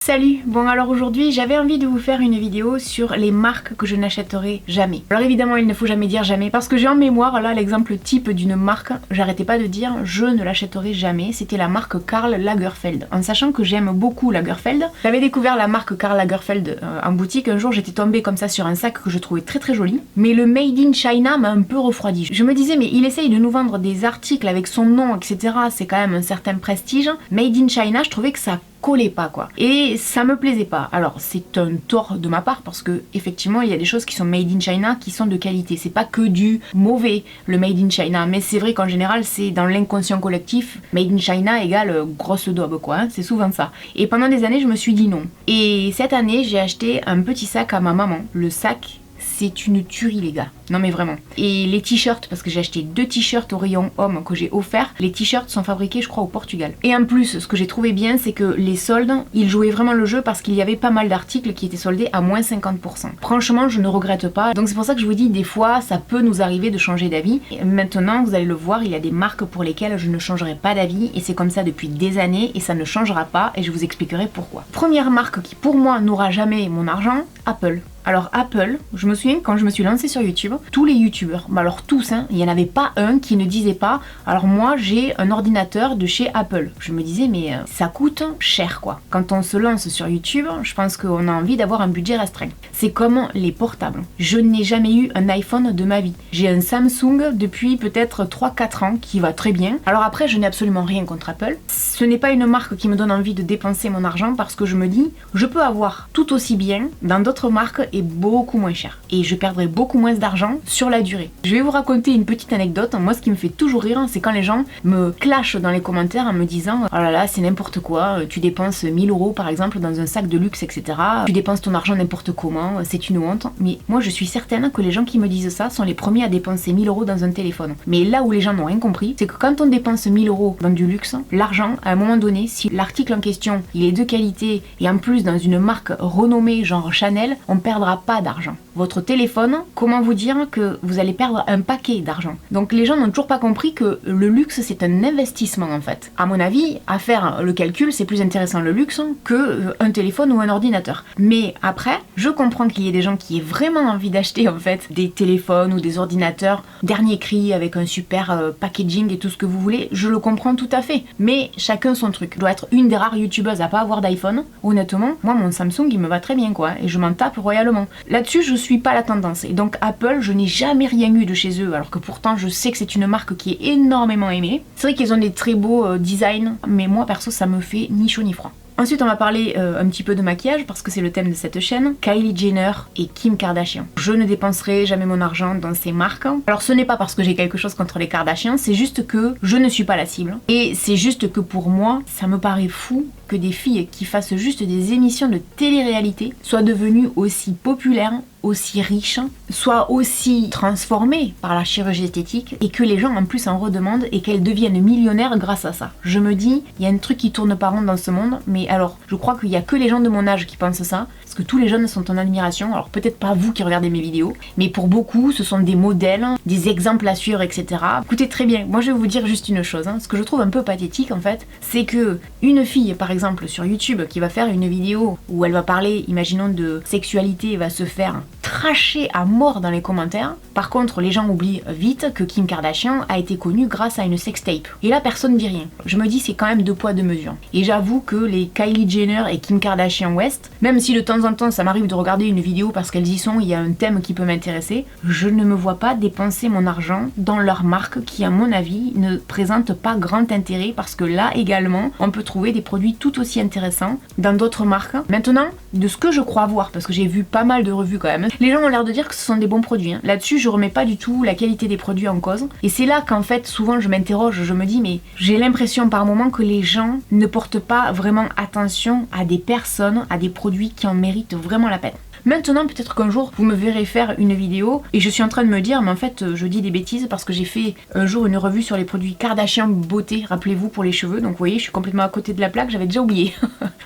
Salut! Bon alors aujourd'hui j'avais envie de vous faire une vidéo sur les marques que je n'achèterai jamais. Alors évidemment il ne faut jamais dire jamais parce que j'ai en mémoire là l'exemple type d'une marque, j'arrêtais pas de dire je ne l'achèterai jamais, c'était la marque Karl Lagerfeld. En sachant que j'aime beaucoup Lagerfeld, j'avais découvert la marque Karl Lagerfeld en boutique, un jour j'étais tombée comme ça sur un sac que je trouvais très joli, mais le Made in China m'a un peu refroidi. Je me disais mais il essaye de nous vendre des articles avec son nom etc, c'est quand même un certain prestige. Made in China, je trouvais que ça collait pas quoi. Et ça me plaisait pas. Alors c'est un tort de ma part parce que effectivement il y a des choses qui sont made in China qui sont de qualité. C'est pas que du mauvais le made in China, mais c'est vrai qu'en général c'est dans l'inconscient collectif made in China égale grosse daube quoi, hein, c'est souvent ça. Et pendant des années je me suis dit non. Et cette année j'ai acheté un petit sac à ma maman. Le sac c'est une tuerie les gars, non mais vraiment. Et les t-shirts, parce que j'ai acheté 2 t-shirts au rayon homme que j'ai offert, les t-shirts sont fabriqués je crois au Portugal. Et en plus ce que j'ai trouvé bien c'est que les soldes, ils jouaient vraiment le jeu parce qu'il y avait pas mal d'articles qui étaient soldés à moins 50%. Franchement je ne regrette pas, donc c'est pour ça que je vous dis des fois ça peut nous arriver de changer d'avis. Maintenant vous allez le voir, il y a des marques pour lesquelles je ne changerai pas d'avis et c'est comme ça depuis des années et ça ne changera pas et je vous expliquerai pourquoi. Première marque qui pour moi n'aura jamais mon argent, Apple. Alors Apple, je me souviens quand je me suis lancée sur YouTube, tous les youtubeurs, bah alors tous, hein, il n'y en avait pas un qui ne disait pas alors moi j'ai un ordinateur de chez Apple. Je me disais mais ça coûte cher quoi. Quand on se lance sur YouTube, je pense qu'on a envie d'avoir un budget restreint. C'est comme les portables. Je n'ai jamais eu un iPhone de ma vie. J'ai un Samsung depuis peut-être 3-4 ans qui va très bien. Alors après je n'ai absolument rien contre Apple. Ce n'est pas une marque qui me donne envie de dépenser mon argent parce que je me dis je peux avoir tout aussi bien dans d'autres marques et beaucoup moins cher. Et je perdrai beaucoup moins d'argent sur la durée. Je vais vous raconter une petite anecdote. Moi ce qui me fait toujours rire, c'est quand les gens me clashent dans les commentaires en me disant oh là là c'est n'importe quoi, tu dépenses 1000 € par exemple dans un sac de luxe etc. Tu dépenses ton argent n'importe comment, c'est une honte. Mais moi je suis certaine que les gens qui me disent ça sont les premiers à dépenser 1000 € dans un téléphone. Mais là où les gens n'ont rien compris, c'est que quand on dépense 1000 € dans du luxe, l'argent à un moment donné, si l'article en question il est de qualité et en plus dans une marque renommée genre Chanel, on perdra pas d'argent. Votre téléphone, comment vous dire que vous allez perdre un paquet d'argent. Donc les gens n'ont toujours pas compris que le luxe c'est un investissement en fait. À mon avis, à faire le calcul, c'est plus intéressant le luxe que un téléphone ou un ordinateur. Mais après, je comprends qu'il y ait des gens qui aient vraiment envie d'acheter en fait des téléphones ou des ordinateurs dernier cri avec un super packaging et tout ce que vous voulez, je le comprends tout à fait. Mais chacun son truc. Je dois être une des rares youtubeuses à pas avoir d'iPhone. Honnêtement, moi mon Samsung il me va très bien quoi et je m'en tape royalement. Là-dessus, je suis pas la tendance. Et donc Apple, je n'ai jamais rien eu de chez eux, alors que pourtant je sais que c'est une marque qui est énormément aimée. C'est vrai qu'ils ont des très beaux designs, mais moi perso ça me fait ni chaud ni froid. Ensuite on va parler un petit peu de maquillage parce que c'est le thème de cette chaîne. Kylie Jenner et Kim Kardashian. Je ne dépenserai jamais mon argent dans ces marques. Alors ce n'est pas parce que j'ai quelque chose contre les Kardashians, c'est juste que je ne suis pas la cible. Et c'est juste que pour moi, ça me paraît fou que des filles qui fassent juste des émissions de télé-réalité soient devenues aussi populaires, aussi riches, soient aussi transformées par la chirurgie esthétique et que les gens en plus en redemandent et qu'elles deviennent millionnaires grâce à ça. Je me dis, il y a un truc qui tourne pas rond dans ce monde, mais alors je crois qu'il y a que les gens de mon âge qui pensent ça, parce que tous les jeunes sont en admiration, alors peut-être pas vous qui regardez mes vidéos, mais pour beaucoup ce sont des modèles, des exemples à suivre, etc. Écoutez très bien, moi je vais vous dire juste une chose, ce que je trouve un peu pathétique en fait, c'est que une fille par exemple sur YouTube qui va faire une vidéo où elle va parler, imaginons de sexualité, va se faire tracher à mort dans les commentaires. Par contre, les gens oublient vite que Kim Kardashian a été connue grâce à une sextape. Et là, personne ne dit rien. Je me dis, c'est quand même 2 poids 2 mesures. Et j'avoue que les Kylie Jenner et Kim Kardashian West, même si de temps en temps ça m'arrive de regarder une vidéo parce qu'elles y sont, il y a un thème qui peut m'intéresser, je ne me vois pas dépenser mon argent dans leur marque qui, à mon avis, ne présente pas grand intérêt parce que là également, on peut trouver des produits tout aussi intéressants dans d'autres marques. Maintenant, de ce que je crois voir, parce que j'ai vu pas mal de revues quand même, les gens ont l'air de dire que ce sont des bons produits. Là-dessus, je remets pas du tout la qualité des produits en cause. Et c'est là qu'en fait, souvent, je m'interroge, je me dis, mais j'ai l'impression par moment que les gens ne portent pas vraiment attention à des personnes, à des produits qui en méritent vraiment la peine. Maintenant, peut-être qu'un jour, vous me verrez faire une vidéo et je suis en train de me dire, mais en fait, je dis des bêtises parce que j'ai fait un jour une revue sur les produits Kardashian beauté, rappelez-vous, pour les cheveux. Donc, vous voyez, je suis complètement à côté de la plaque, j'avais déjà oublié.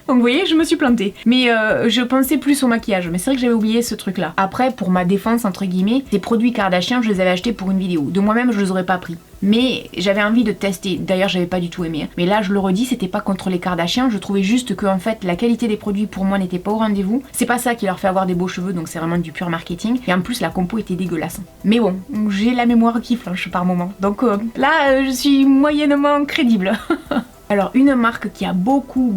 Donc, vous voyez, je me suis plantée. Mais je pensais plus au maquillage. Mais c'est vrai que j'avais oublié ce truc-là. Après, pour ma défense, entre guillemets, ces produits Kardashian, je les avais achetés pour une vidéo. De moi-même, je les aurais pas pris. mais j'avais envie de tester. D'ailleurs, j'avais pas du tout aimé. Mais là, je le redis, c'était pas contre les Kardashians. Je trouvais juste que en fait, la qualité des produits pour moi n'était pas au rendez-vous. C'est pas ça qui leur fait avoir des beaux cheveux, donc c'est vraiment du pur marketing. Et en plus, la compo était dégueulasse. Mais bon, j'ai la mémoire qui flanche par moment. Donc là, je suis moyennement crédible. Alors une marque qui a beaucoup,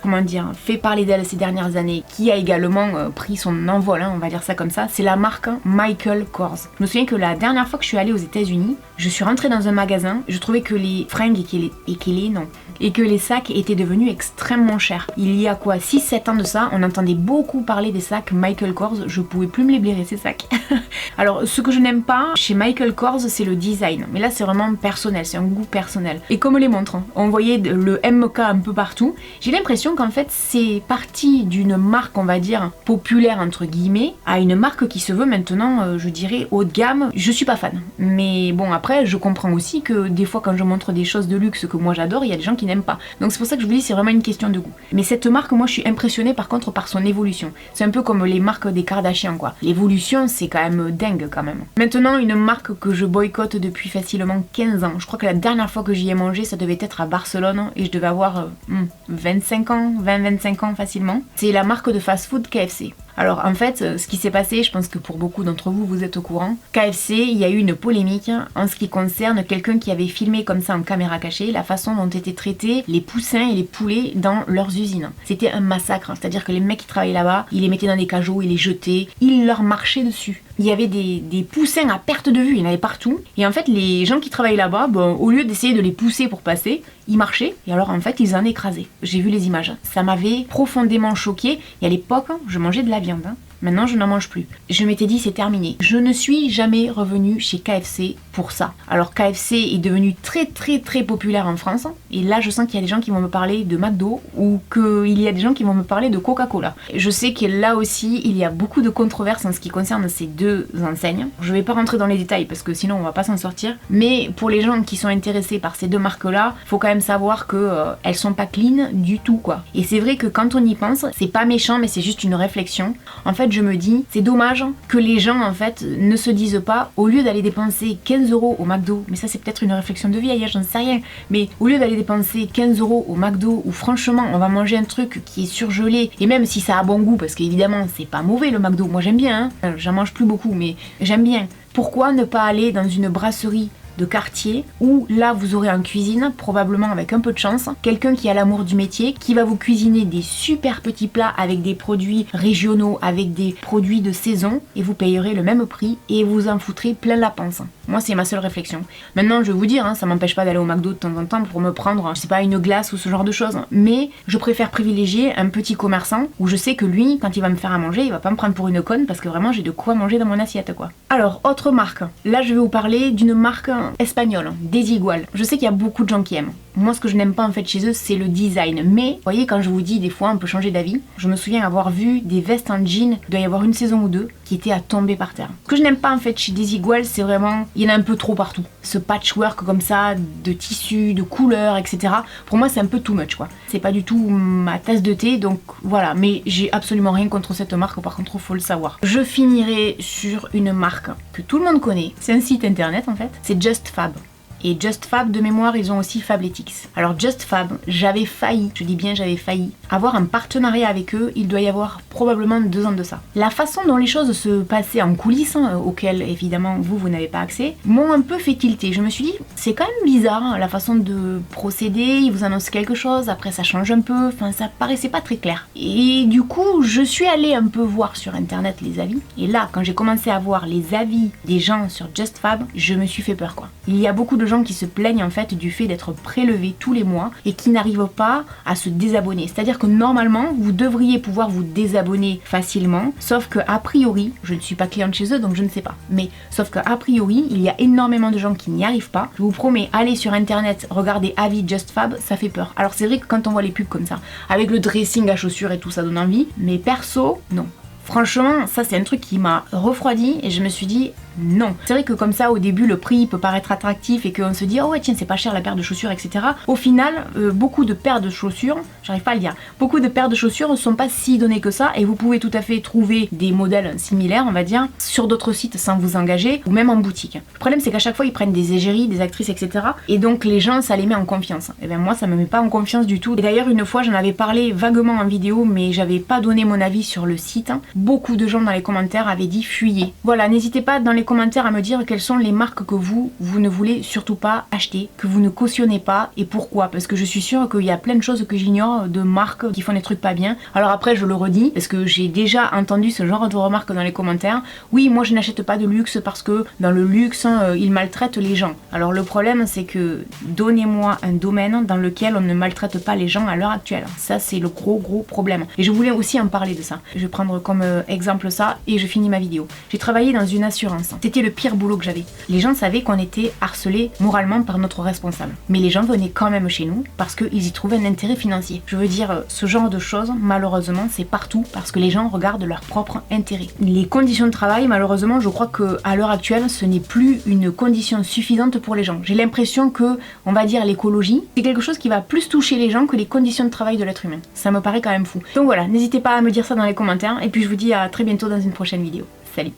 comment dire, fait parler d'elle ces dernières années, qui a également pris son envol, on va dire ça comme ça, c'est la marque Michael Kors. Je me souviens que la dernière fois que je suis allée aux États-Unis, je suis rentrée dans un magasin, je trouvais que les fringues et que les sacs étaient devenus extrêmement chers. Il y a quoi, 6-7 ans de ça, on entendait beaucoup parler des sacs Michael Kors, je pouvais plus me les blairer ces sacs. Alors ce que je n'aime pas chez Michael Kors, c'est le design, mais là c'est vraiment personnel, c'est un goût personnel. Et comme les montres, on voyait le MK un peu partout. J'ai l'impression qu'en fait c'est parti d'une marque, on va dire, populaire entre guillemets, à une marque qui se veut maintenant, je dirais, haut de gamme. Je suis pas fan. Mais bon, après, je comprends aussi que des fois quand je montre des choses de luxe que moi j'adore, il y a des gens qui n'aiment pas. Donc c'est pour ça que je vous dis, c'est vraiment une question de goût. Mais cette marque, moi je suis impressionnée par contre par son évolution. C'est un peu comme les marques des Kardashians quoi. L'évolution c'est quand même dingue quand même. Maintenant, une marque que je boycotte depuis facilement 15 ans. Je crois que la dernière fois que j'y ai mangé, ça devait être à Barcelone et je devais avoir 25 ans, 20-25 ans facilement. C'est la marque de fast-food KFC. Alors en fait, ce qui s'est passé, je pense que pour beaucoup d'entre vous, vous êtes au courant. KFC, il y a eu une polémique en ce qui concerne quelqu'un qui avait filmé comme ça en caméra cachée la façon dont étaient traités les poussins et les poulets dans leurs usines. C'était un massacre, c'est-à-dire que les mecs qui travaillaient là-bas, ils les mettaient dans des cajots, ils les jetaient, ils leur marchaient dessus. Il y avait des poussins à perte de vue, il y en avait partout. Et en fait, les gens qui travaillaient là-bas, au lieu d'essayer de les pousser pour passer, ils marchaient et alors en fait, ils en écrasaient. J'ai vu les images, ça m'avait profondément choquée. Et à l'époque, je mangeais de la viande. Maintenant, je n'en mange plus. Je m'étais dit, c'est terminé. Je ne suis jamais revenue chez KFC pour ça. Alors, KFC est devenu très populaire en France. Et là, je sens qu'il y a des gens qui vont me parler de McDo ou qu'il y a des gens qui vont me parler de Coca-Cola. Je sais que là aussi, il y a beaucoup de controverses en ce qui concerne ces deux enseignes. Je vais pas rentrer dans les détails parce que sinon, on va pas s'en sortir. Mais pour les gens qui sont intéressés par ces deux marques-là, faut quand même savoir que elles sont pas clean du tout, quoi. Et c'est vrai que quand on y pense, c'est pas méchant, mais c'est juste une réflexion. En fait, je me dis, c'est dommage que les gens en fait ne se disent pas, au lieu d'aller dépenser 15 € au McDo, mais ça c'est peut-être une réflexion de vieille, j'en sais rien, mais au lieu d'aller dépenser 15 € au McDo où franchement on va manger un truc qui est surgelé, et même si ça a bon goût, parce qu'évidemment c'est pas mauvais le McDo, moi j'aime bien, j'en mange plus beaucoup mais j'aime bien, pourquoi ne pas aller dans une brasserie de quartier où là vous aurez en cuisine, probablement avec un peu de chance, quelqu'un qui a l'amour du métier, qui va vous cuisiner des super petits plats avec des produits régionaux, avec des produits de saison, et vous payerez le même prix et vous en foutrez plein la panse. Moi c'est ma seule réflexion. Maintenant je vais vous dire, ça m'empêche pas d'aller au McDo de temps en temps pour me prendre, je sais pas, une glace ou ce genre de choses, mais je préfère privilégier un petit commerçant où je sais que lui, quand il va me faire à manger, il va pas me prendre pour une conne parce que vraiment j'ai de quoi manger dans mon assiette quoi. Alors autre marque, là je vais vous parler d'une marque espagnole, Desigual. Je sais qu'il y a beaucoup de gens qui aiment. Moi, ce que je n'aime pas en fait chez eux, c'est le design. Mais, vous voyez, quand je vous dis des fois, on peut changer d'avis, je me souviens avoir vu des vestes en jean, il doit y avoir une saison ou deux, qui étaient à tomber par terre. Ce que je n'aime pas en fait chez Desigual, c'est vraiment, il y en a un peu trop partout. Ce patchwork comme ça, de tissus, de couleurs, etc. Pour moi, c'est un peu too much, quoi. C'est pas du tout ma tasse de thé, donc voilà. Mais j'ai absolument rien contre cette marque, par contre, faut le savoir. Je finirai sur une marque que tout le monde connaît. C'est un site internet en fait. C'est Just Fab. Et Just Fab, de mémoire, ils ont aussi Fabletics. Alors Just Fab, j'avais failli, je dis bien j'avais failli, avoir un partenariat avec eux, il doit y avoir probablement 2 ans de ça. La façon dont les choses se passaient en coulisses, auxquelles évidemment vous n'avez pas accès, m'ont un peu fait tilter. Je me suis dit, c'est quand même bizarre la façon de procéder, ils vous annoncent quelque chose, après ça change un peu, enfin ça paraissait pas très clair. Et du coup, je suis allée un peu voir sur internet les avis, et là, quand j'ai commencé à voir les avis des gens sur Just Fab, je me suis fait peur quoi. Il y a beaucoup de gens qui se plaignent en fait du fait d'être prélevés tous les mois et qui n'arrivent pas à se désabonner. C'est-à-dire que normalement, vous devriez pouvoir vous désabonner facilement, sauf que a priori, je ne suis pas cliente chez eux donc je ne sais pas, mais sauf que a priori, il y a énormément de gens qui n'y arrivent pas. Je vous promets, allez sur internet, regardez avis Just Fab, ça fait peur. Alors c'est vrai que quand on voit les pubs comme ça, avec le dressing à chaussures et tout, ça donne envie, mais perso, non. Franchement, ça c'est un truc qui m'a refroidi et je me suis dit Non. C'est vrai que comme ça au début le prix peut paraître attractif et qu'on se dit oh ouais tiens c'est pas cher la paire de chaussures etc. Au final beaucoup de paires de chaussures, j'arrive pas à le dire, beaucoup de paires de chaussures ne sont pas si données que ça et vous pouvez tout à fait trouver des modèles similaires on va dire sur d'autres sites sans vous engager ou même en boutique. Le problème c'est qu'à chaque fois ils prennent des égéries, des actrices etc. et donc les gens ça les met en confiance. Et bien moi ça me met pas en confiance du tout. Et d'ailleurs une fois j'en avais parlé vaguement en vidéo mais j'avais pas donné mon avis sur le site. Beaucoup de gens dans les commentaires avaient dit fuyez. Voilà, n'hésitez pas dans les commentaires à me dire quelles sont les marques que vous ne voulez surtout pas acheter, que vous ne cautionnez pas et pourquoi. Parce que je suis sûre qu'il y a plein de choses que j'ignore de marques qui font des trucs pas bien. Alors après je le redis parce que j'ai déjà entendu ce genre de remarques dans les commentaires. Oui moi je n'achète pas de luxe parce que dans le luxe ils maltraitent les gens. Alors le problème c'est que donnez-moi un domaine dans lequel on ne maltraite pas les gens à l'heure actuelle. Ça c'est le gros problème. Et je voulais aussi en parler de ça. Je vais prendre comme exemple ça et je finis ma vidéo. J'ai travaillé dans une assurance. C'était le pire boulot que j'avais. Les gens savaient qu'on était harcelés moralement par notre responsable. Mais les gens venaient quand même chez nous parce qu'ils y trouvaient un intérêt financier. Je veux dire, ce genre de choses, malheureusement, c'est partout parce que les gens regardent leur propre intérêt. Les conditions de travail, malheureusement, je crois qu'à l'heure actuelle, ce n'est plus une condition suffisante pour les gens. J'ai l'impression que, on va dire, l'écologie, c'est quelque chose qui va plus toucher les gens que les conditions de travail de l'être humain. Ça me paraît quand même fou. Donc voilà, n'hésitez pas à me dire ça dans les commentaires et puis je vous dis à très bientôt dans une prochaine vidéo. Salut!